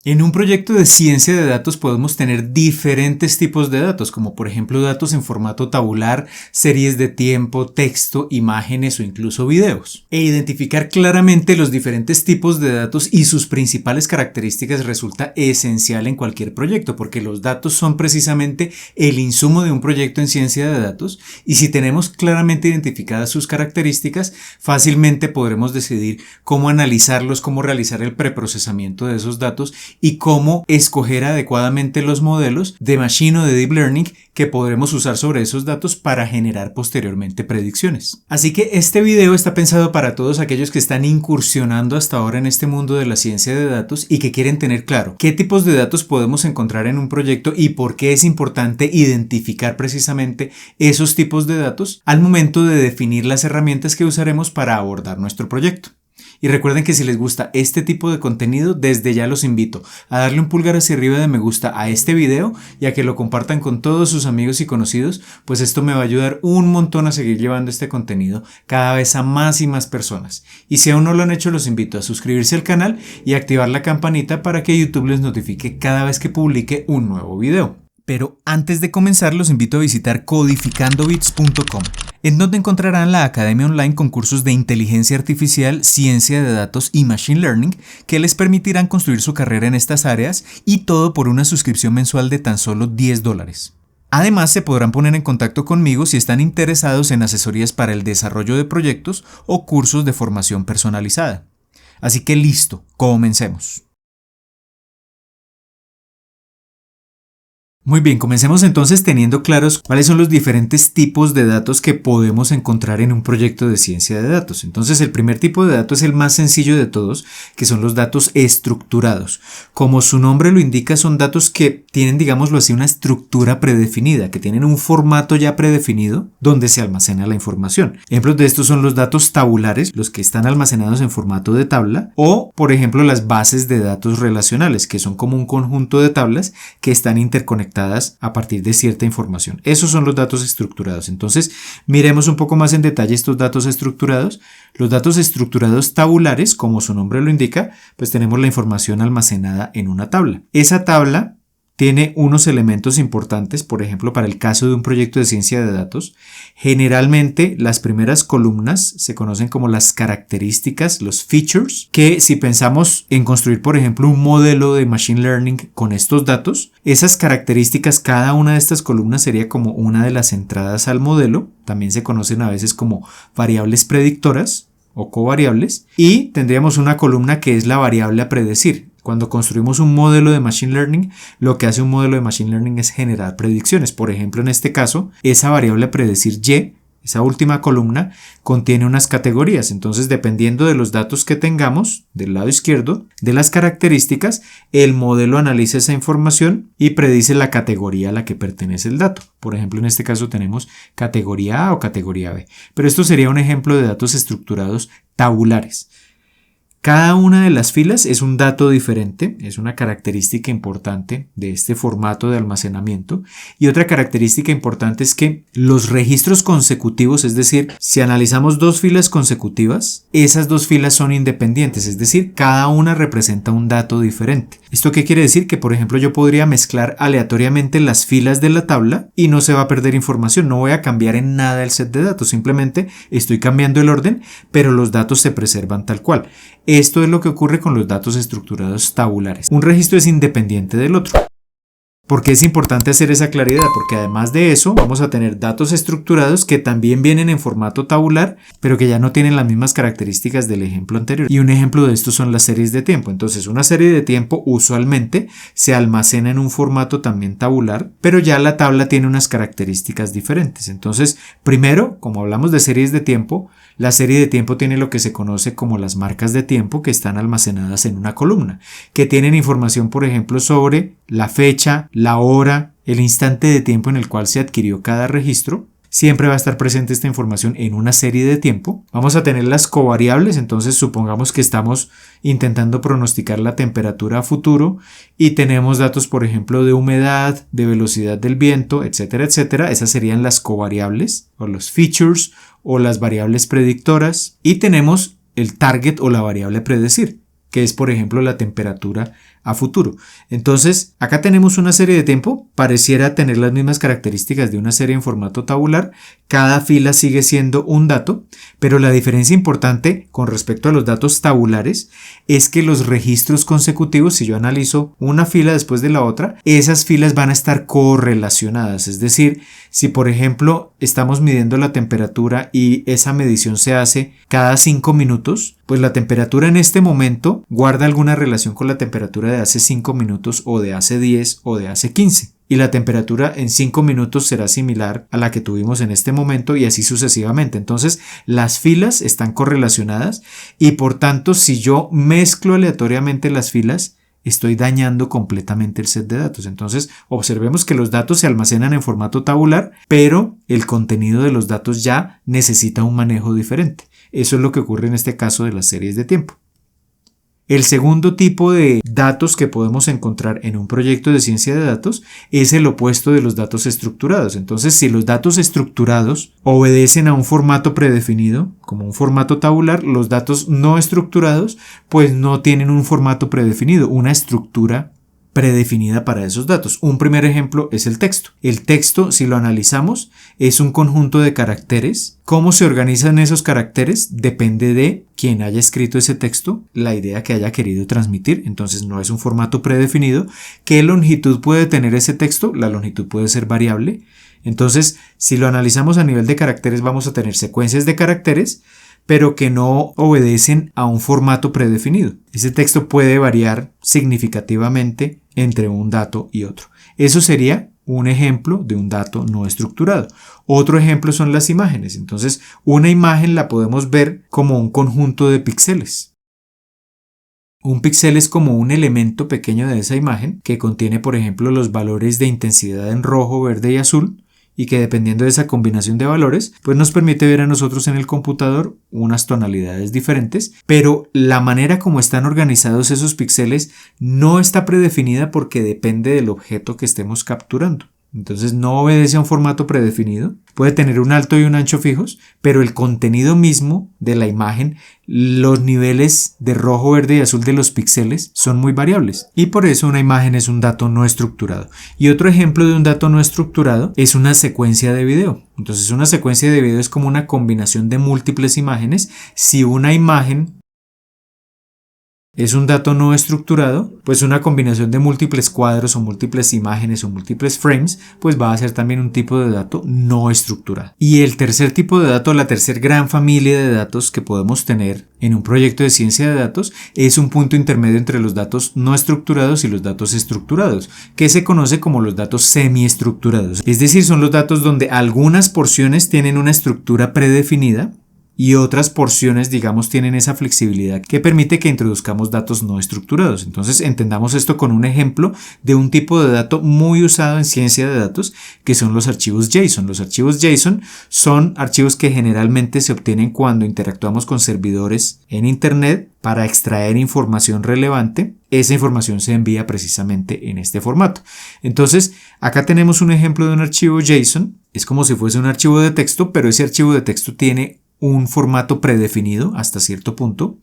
En un proyecto de ciencia de datos podemos tener diferentes tipos de datos, como por ejemplo datos en formato tabular, series de tiempo, texto, imágenes o incluso videos. E identificar claramente los diferentes tipos de datos y sus principales características resulta esencial en cualquier proyecto, porque los datos son precisamente el insumo de un proyecto en ciencia de datos, y si tenemos claramente identificadas sus características, fácilmente podremos decidir cómo analizarlos, cómo realizar el preprocesamiento de esos datos y cómo escoger adecuadamente los modelos de machine o de deep learning que podremos usar sobre esos datos para generar posteriormente predicciones. Así que este video está pensado para todos aquellos que están incursionando hasta ahora en este mundo de la ciencia de datos y que quieren tener claro qué tipos de datos podemos encontrar en un proyecto y por qué es importante identificar precisamente esos tipos de datos al momento de definir las herramientas que usaremos para abordar nuestro proyecto. Y recuerden que si les gusta este tipo de contenido, desde ya los invito a darle un pulgar hacia arriba de me gusta a este video y a que lo compartan con todos sus amigos y conocidos, pues esto me va a ayudar un montón a seguir llevando este contenido cada vez a más y más personas. Y si aún no lo han hecho, los invito a suscribirse al canal y activar la campanita para que YouTube les notifique cada vez que publique un nuevo video. Pero antes de comenzar, los invito a visitar codificandobits.com, en donde encontrarán la academia online con cursos de inteligencia artificial, ciencia de datos y machine learning que les permitirán construir su carrera en estas áreas, y todo por una suscripción mensual de tan solo $10. Además, se podrán poner en contacto conmigo si están interesados en asesorías para el desarrollo de proyectos o cursos de formación personalizada. Así que listo, comencemos. Muy bien, comencemos entonces teniendo claros cuáles son los diferentes tipos de datos que podemos encontrar en un proyecto de ciencia de datos. Entonces, el primer tipo de dato es el más sencillo de todos, que son los datos estructurados. Como su nombre lo indica, son datos que tienen, digámoslo así, una estructura predefinida, que tienen un formato ya predefinido donde se almacena la información. Ejemplos de estos son los datos tabulares, los que están almacenados en formato de tabla, o, por ejemplo, las bases de datos relacionales, que son como un conjunto de tablas que están interconectadas a partir de cierta información. Esos son los datos estructurados. Entonces, miremos un poco más en detalle estos datos estructurados. Los datos estructurados tabulares, como su nombre lo indica, pues tenemos la información almacenada en una tabla. Esa tabla tiene unos elementos importantes, por ejemplo, para el caso de un proyecto de ciencia de datos. Generalmente, las primeras columnas se conocen como las características, los features, que si pensamos en construir, por ejemplo, un modelo de machine learning con estos datos, esas características, cada una de estas columnas sería como una de las entradas al modelo. También se conocen a veces como variables predictoras o covariables, y tendríamos una columna que es la variable a predecir. Cuando construimos un modelo de Machine Learning, lo que hace un modelo de Machine Learning es generar predicciones. Por ejemplo, en este caso, esa variable a predecir Y, esa última columna, contiene unas categorías. Entonces, dependiendo de los datos que tengamos del lado izquierdo, de las características, el modelo analiza esa información y predice la categoría a la que pertenece el dato. Por ejemplo, en este caso tenemos categoría A o categoría B. Pero esto sería un ejemplo de datos estructurados tabulares. Cada una de las filas es un dato diferente, es una característica importante de este formato de almacenamiento. Y otra característica importante es que los registros consecutivos, es decir, si analizamos dos filas consecutivas, esas dos filas son independientes, es decir, cada una representa un dato diferente. ¿Esto qué quiere decir? Que, por ejemplo, yo podría mezclar aleatoriamente las filas de la tabla y no se va a perder información, no voy a cambiar en nada el set de datos, simplemente estoy cambiando el orden, pero los datos se preservan tal cual. Esto es lo que ocurre con los datos estructurados tabulares. Un registro es independiente del otro. ¿Por qué es importante hacer esa claridad? Porque además de eso vamos a tener datos estructurados que también vienen en formato tabular, pero que ya no tienen las mismas características del ejemplo anterior. Y un ejemplo de esto son las series de tiempo. Entonces, una serie de tiempo usualmente se almacena en un formato también tabular, pero ya la tabla tiene unas características diferentes. Entonces, primero, como hablamos de series de tiempo, la serie de tiempo tiene lo que se conoce como las marcas de tiempo, que están almacenadas en una columna, que tienen información, por ejemplo, sobre la fecha, la hora, el instante de tiempo en el cual se adquirió cada registro. Siempre va a estar presente esta información en una serie de tiempo. Vamos a tener las covariables, entonces supongamos que estamos intentando pronosticar la temperatura a futuro y tenemos datos, por ejemplo, de humedad, de velocidad del viento, etcétera, etcétera. Esas serían las covariables o los features o las variables predictoras. Y tenemos el target o la variable predecir, que es, por ejemplo, la temperatura a futuro. Entonces, acá tenemos una serie de tiempo, pareciera tener las mismas características de una serie en formato tabular. Cada fila sigue siendo un dato, pero la diferencia importante con respecto a los datos tabulares es que los registros consecutivos, si yo analizo una fila después de la otra, esas filas van a estar correlacionadas. Es decir, si por ejemplo estamos midiendo la temperatura y esa medición se hace cada 5 minutos, pues la temperatura en este momento guarda alguna relación con la temperatura de hace 5 minutos o de hace 10 o de hace 15. Y la temperatura en 5 minutos será similar a la que tuvimos en este momento y así sucesivamente. Entonces las filas están correlacionadas y por tanto si yo mezclo aleatoriamente las filas, estoy dañando completamente el set de datos. Entonces observemos que los datos se almacenan en formato tabular, pero el contenido de los datos ya necesita un manejo diferente. Eso es lo que ocurre en este caso de las series de tiempo. El segundo tipo de datos que podemos encontrar en un proyecto de ciencia de datos es el opuesto de los datos estructurados. Entonces, si los datos estructurados obedecen a un formato predefinido, como un formato tabular, los datos no estructurados pues no tienen un formato predefinido, una estructura predefinida para esos datos. Un primer ejemplo es el texto. El texto, si lo analizamos, es un conjunto de caracteres. ¿Cómo se organizan esos caracteres? Depende de quién haya escrito ese texto, la idea que haya querido transmitir. Entonces no es un formato predefinido. ¿Qué longitud puede tener ese texto? La longitud puede ser variable. Entonces, si lo analizamos a nivel de caracteres, vamos a tener secuencias de caracteres, pero que no obedecen a un formato predefinido. Ese texto puede variar significativamente entre un dato y otro. Eso sería un ejemplo de un dato no estructurado. Otro ejemplo son las imágenes. Entonces, una imagen la podemos ver como un conjunto de píxeles. Un píxel es como un elemento pequeño de esa imagen que contiene, por ejemplo, los valores de intensidad en rojo, verde y azul, y que dependiendo de esa combinación de valores, pues nos permite ver a nosotros en el computador unas tonalidades diferentes, pero la manera como están organizados esos píxeles no está predefinida porque depende del objeto que estemos capturando. Entonces no obedece a un formato predefinido, puede tener un alto y un ancho fijos, pero el contenido mismo de la imagen, los niveles de rojo, verde y azul de los píxeles son muy variables y por eso una imagen es un dato no estructurado. Y otro ejemplo de un dato no estructurado es una secuencia de video. Entonces una secuencia de video es como una combinación de múltiples imágenes. Si una imagen es un dato no estructurado, pues una combinación de múltiples cuadros o múltiples imágenes o múltiples frames, pues va a ser también un tipo de dato no estructurado. Y el tercer tipo de dato, la tercer gran familia de datos que podemos tener en un proyecto de ciencia de datos, es un punto intermedio entre los datos no estructurados y los datos estructurados, que se conoce como los datos semiestructurados. Es decir, son los datos donde algunas porciones tienen una estructura predefinida, y otras porciones, digamos, tienen esa flexibilidad que permite que introduzcamos datos no estructurados. Entonces, entendamos esto con un ejemplo de un tipo de dato muy usado en ciencia de datos, que son los archivos JSON. Los archivos JSON son archivos que generalmente se obtienen cuando interactuamos con servidores en Internet para extraer información relevante. Esa información se envía precisamente en este formato. Entonces, acá tenemos un ejemplo de un archivo JSON. Es como si fuese un archivo de texto, pero ese archivo de texto tiene un formato predefinido hasta cierto punto.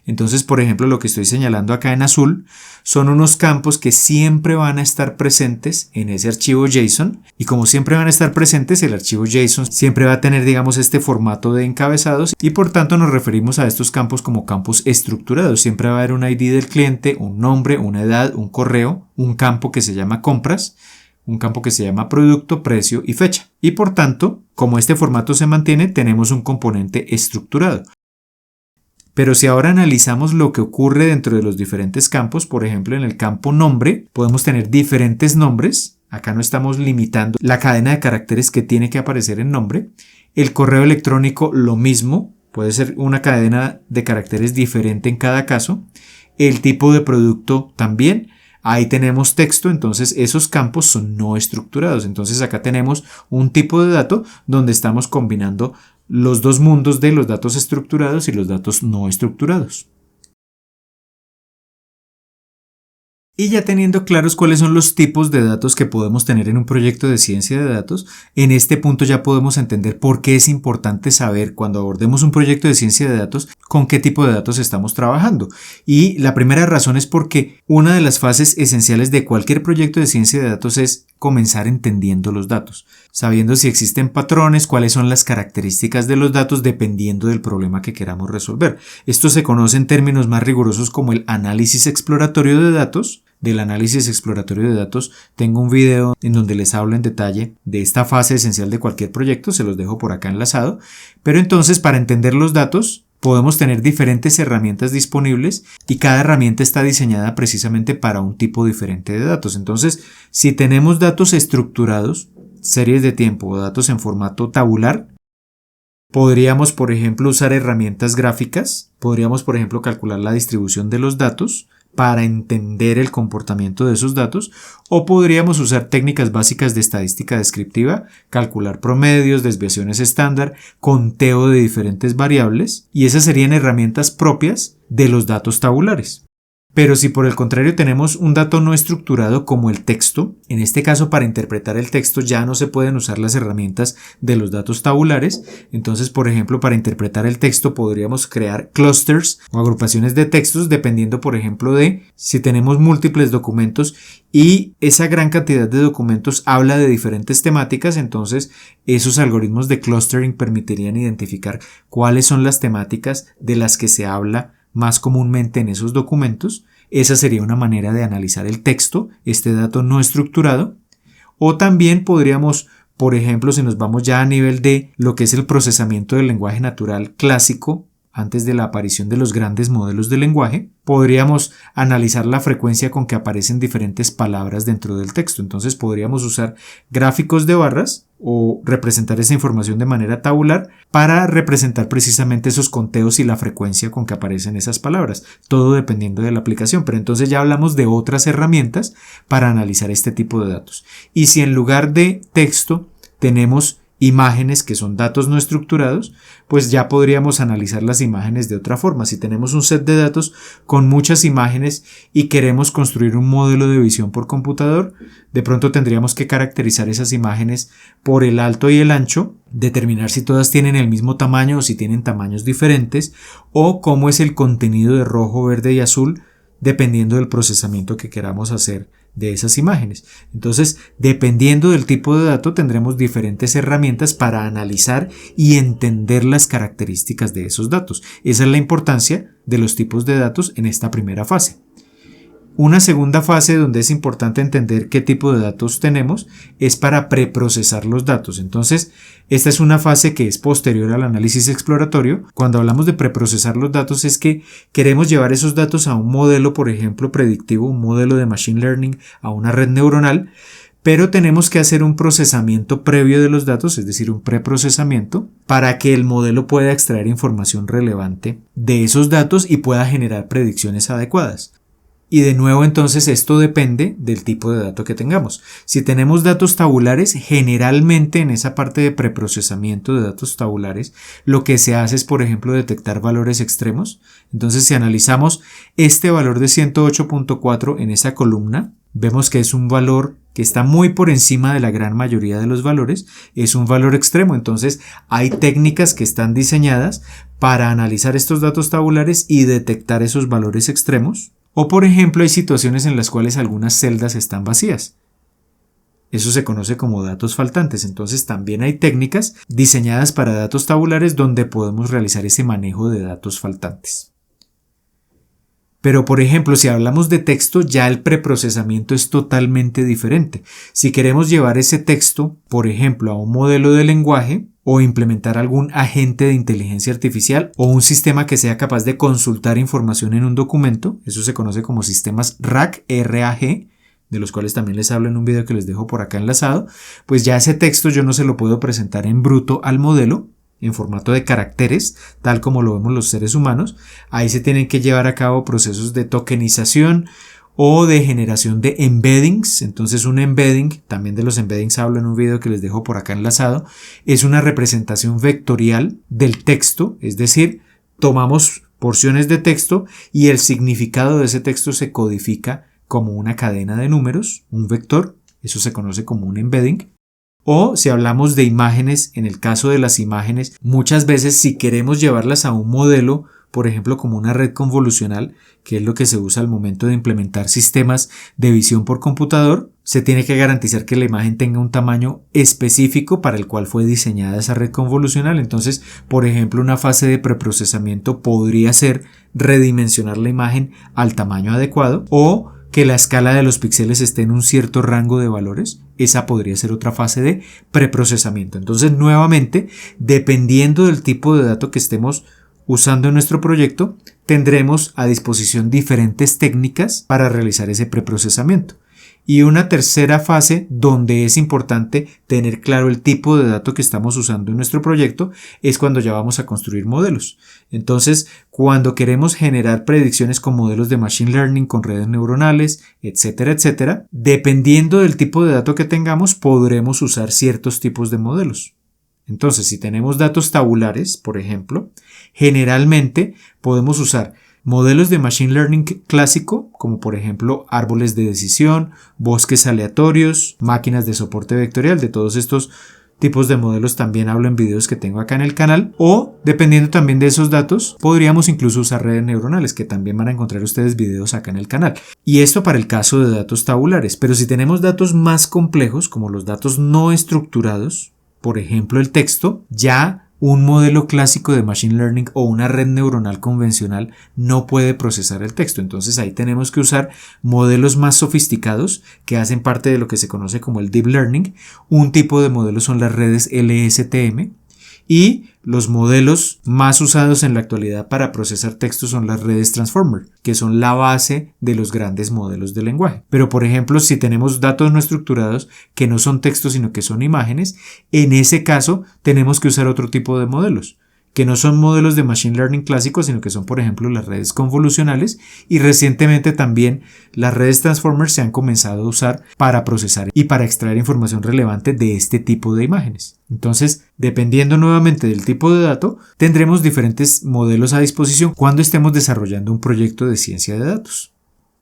Entonces, por ejemplo, lo que estoy señalando acá en azul son unos campos que siempre van a estar presentes en ese archivo JSON, y como siempre van a estar presentes, el archivo JSON siempre va a tener, digamos, este formato de encabezados y por tanto nos referimos a estos campos como campos estructurados. Siempre va a haber un ID del cliente, un nombre, una edad, un correo, un campo que se llama compras, un campo que se llama producto, precio y fecha. Y por tanto, como este formato se mantiene, tenemos un componente estructurado. Pero si ahora analizamos lo que ocurre dentro de los diferentes campos, por ejemplo en el campo nombre, podemos tener diferentes nombres. Acá no estamos limitando la cadena de caracteres que tiene que aparecer en nombre. El correo electrónico lo mismo, puede ser una cadena de caracteres diferente en cada caso. El tipo de producto también. Ahí tenemos texto, entonces esos campos son no estructurados. Entonces acá tenemos un tipo de dato donde estamos combinando los dos mundos de los datos estructurados y los datos no estructurados. Y ya teniendo claros cuáles son los tipos de datos que podemos tener en un proyecto de ciencia de datos, en este punto ya podemos entender por qué es importante saber cuando abordemos un proyecto de ciencia de datos con qué tipo de datos estamos trabajando. Y la primera razón es porque una de las fases esenciales de cualquier proyecto de ciencia de datos es comenzar entendiendo los datos, sabiendo si existen patrones, cuáles son las características de los datos dependiendo del problema que queramos resolver. Esto se conoce en términos más rigurosos como el análisis exploratorio de datos. Del análisis exploratorio de datos tengo un video en donde les hablo en detalle de esta fase esencial de cualquier proyecto, se los dejo por acá enlazado. Pero entonces, para entender los datos, podemos tener diferentes herramientas disponibles y cada herramienta está diseñada precisamente para un tipo diferente de datos. Entonces, si tenemos datos estructurados, series de tiempo o datos en formato tabular, podríamos, por ejemplo, usar herramientas gráficas, podríamos, por ejemplo, calcular la distribución de los datos para entender el comportamiento de esos datos, o podríamos usar técnicas básicas de estadística descriptiva, calcular promedios, desviaciones estándar, conteo de diferentes variables, y esas serían herramientas propias de los datos tabulares. Pero si por el contrario tenemos un dato no estructurado como el texto, en este caso para interpretar el texto ya no se pueden usar las herramientas de los datos tabulares. Entonces, por ejemplo, para interpretar el texto podríamos crear clusters o agrupaciones de textos dependiendo, por ejemplo, de si tenemos múltiples documentos y esa gran cantidad de documentos habla de diferentes temáticas. Entonces, esos algoritmos de clustering permitirían identificar cuáles son las temáticas de las que se habla más comúnmente en esos documentos. Esa sería una manera de analizar el texto, este dato no estructurado. O también podríamos, por ejemplo, si nos vamos ya a nivel de lo que es el procesamiento del lenguaje natural clásico, antes de la aparición de los grandes modelos de lenguaje, podríamos analizar la frecuencia con que aparecen diferentes palabras dentro del texto. Entonces podríamos usar gráficos de barras o representar esa información de manera tabular para representar precisamente esos conteos y la frecuencia con que aparecen esas palabras, todo dependiendo de la aplicación. Pero entonces ya hablamos de otras herramientas para analizar este tipo de datos. Y si en lugar de texto tenemos imágenes que son datos no estructurados, pues ya podríamos analizar las imágenes de otra forma. Si tenemos un set de datos con muchas imágenes y queremos construir un modelo de visión por computador, de pronto tendríamos que caracterizar esas imágenes por el alto y el ancho, determinar si todas tienen el mismo tamaño o si tienen tamaños diferentes, o cómo es el contenido de rojo, verde y azul, dependiendo del procesamiento que queramos hacer de esas imágenes. Entonces, dependiendo del tipo de dato, tendremos diferentes herramientas para analizar y entender las características de esos datos. Esa es la importancia de los tipos de datos en esta primera fase. Una segunda fase donde es importante entender qué tipo de datos tenemos es para preprocesar los datos. Entonces, esta es una fase que es posterior al análisis exploratorio. Cuando hablamos de preprocesar los datos es que queremos llevar esos datos a un modelo, por ejemplo, predictivo, un modelo de machine learning, a una red neuronal, pero tenemos que hacer un procesamiento previo de los datos, es decir, un preprocesamiento, para que el modelo pueda extraer información relevante de esos datos y pueda generar predicciones adecuadas. Y de nuevo, entonces, esto depende del tipo de dato que tengamos. Si tenemos datos tabulares, generalmente en esa parte de preprocesamiento de datos tabulares, lo que se hace es, por ejemplo, detectar valores extremos. Entonces, si analizamos este valor de 108.4 en esa columna, vemos que es un valor que está muy por encima de la gran mayoría de los valores, es un valor extremo. Entonces, hay técnicas que están diseñadas para analizar estos datos tabulares y detectar esos valores extremos. O por ejemplo, hay situaciones en las cuales algunas celdas están vacías. Eso se conoce como datos faltantes. Entonces también hay técnicas diseñadas para datos tabulares donde podemos realizar ese manejo de datos faltantes. Pero por ejemplo, si hablamos de texto, ya el preprocesamiento es totalmente diferente. Si queremos llevar ese texto, por ejemplo, a un modelo de lenguaje, o implementar algún agente de inteligencia artificial o un sistema que sea capaz de consultar información en un documento, eso se conoce como sistemas RAG, R-A-G, de los cuales también les hablo en un video que les dejo por acá enlazado, pues ya ese texto yo no se lo puedo presentar en bruto al modelo, en formato de caracteres, tal como lo vemos los seres humanos. Ahí se tienen que llevar a cabo procesos de tokenización o de generación de embeddings. Entonces un embedding, también de los embeddings hablo en un video que les dejo por acá enlazado, es una representación vectorial del texto, es decir, tomamos porciones de texto y el significado de ese texto se codifica como una cadena de números, un vector, eso se conoce como un embedding. O si hablamos de imágenes, en el caso de las imágenes, muchas veces si queremos llevarlas a un modelo, por ejemplo como una red convolucional, que es lo que se usa al momento de implementar sistemas de visión por computador, se tiene que garantizar que la imagen tenga un tamaño específico para el cual fue diseñada esa red convolucional. Entonces, por ejemplo, una fase de preprocesamiento podría ser redimensionar la imagen al tamaño adecuado o que la escala de los píxeles esté en un cierto rango de valores. Esa podría ser otra fase de preprocesamiento. Entonces, nuevamente, dependiendo del tipo de dato que estemos usando en nuestro proyecto, tendremos a disposición diferentes técnicas para realizar ese preprocesamiento. Y una tercera fase donde es importante tener claro el tipo de dato que estamos usando en nuestro proyecto es cuando ya vamos a construir modelos. Entonces, cuando queremos generar predicciones con modelos de machine learning, con redes neuronales, etcétera, etcétera, dependiendo del tipo de dato que tengamos, podremos usar ciertos tipos de modelos. Entonces, si tenemos datos tabulares, por ejemplo, generalmente podemos usar modelos de machine learning clásico, como por ejemplo árboles de decisión, bosques aleatorios, máquinas de soporte vectorial. De todos estos tipos de modelos también hablo en videos que tengo acá en el canal, o dependiendo también de esos datos, podríamos incluso usar redes neuronales, que también van a encontrar ustedes videos acá en el canal. Y esto para el caso de datos tabulares. Pero si tenemos datos más complejos, como los datos no estructurados, por ejemplo el texto, ya un modelo clásico de machine learning o una red neuronal convencional no puede procesar el texto. Entonces ahí tenemos que usar modelos más sofisticados que hacen parte de lo que se conoce como el deep learning. Un tipo de modelo son las redes LSTM y los modelos más usados en la actualidad para procesar textos son las redes Transformer, que son la base de los grandes modelos de lenguaje. Pero por ejemplo, si tenemos datos no estructurados que no son textos sino que son imágenes, en ese caso tenemos que usar otro tipo de modelos, que no son modelos de machine learning clásicos, sino que son por ejemplo las redes convolucionales, y recientemente también las redes Transformer se han comenzado a usar para procesar y para extraer información relevante de este tipo de imágenes. Entonces, dependiendo nuevamente del tipo de dato, tendremos diferentes modelos a disposición cuando estemos desarrollando un proyecto de ciencia de datos.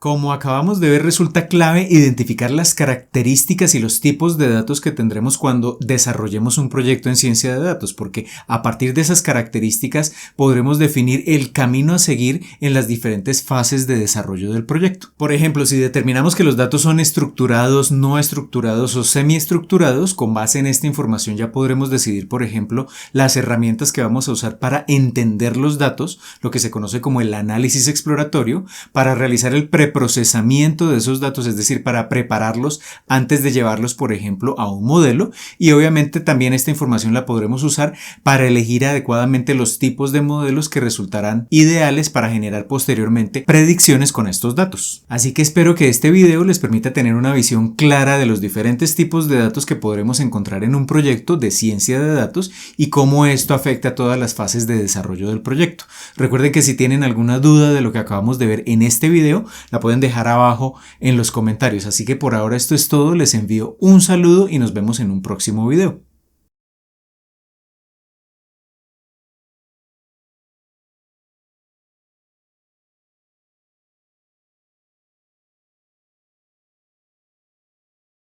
Como acabamos de ver, resulta clave identificar las características y los tipos de datos que tendremos cuando desarrollemos un proyecto en ciencia de datos, porque a partir de esas características podremos definir el camino a seguir en las diferentes fases de desarrollo del proyecto. Por ejemplo, si determinamos que los datos son estructurados, no estructurados o semiestructurados, con base en esta información ya podremos decidir, por ejemplo, las herramientas que vamos a usar para entender los datos, lo que se conoce como el análisis exploratorio, para realizar el preprocesamiento de esos datos, es decir, para prepararlos antes de llevarlos, por ejemplo, a un modelo. Y obviamente también esta información la podremos usar para elegir adecuadamente los tipos de modelos que resultarán ideales para generar posteriormente predicciones con estos datos. Así que espero que este video les permita tener una visión clara de los diferentes tipos de datos que podremos encontrar en un proyecto de ciencia de datos y cómo esto afecta a todas las fases de desarrollo del proyecto. Recuerden que si tienen alguna duda de lo que acabamos de ver en este video, la pueden dejar abajo en los comentarios. Así que por ahora esto es todo, les envío un saludo y nos vemos en un próximo video.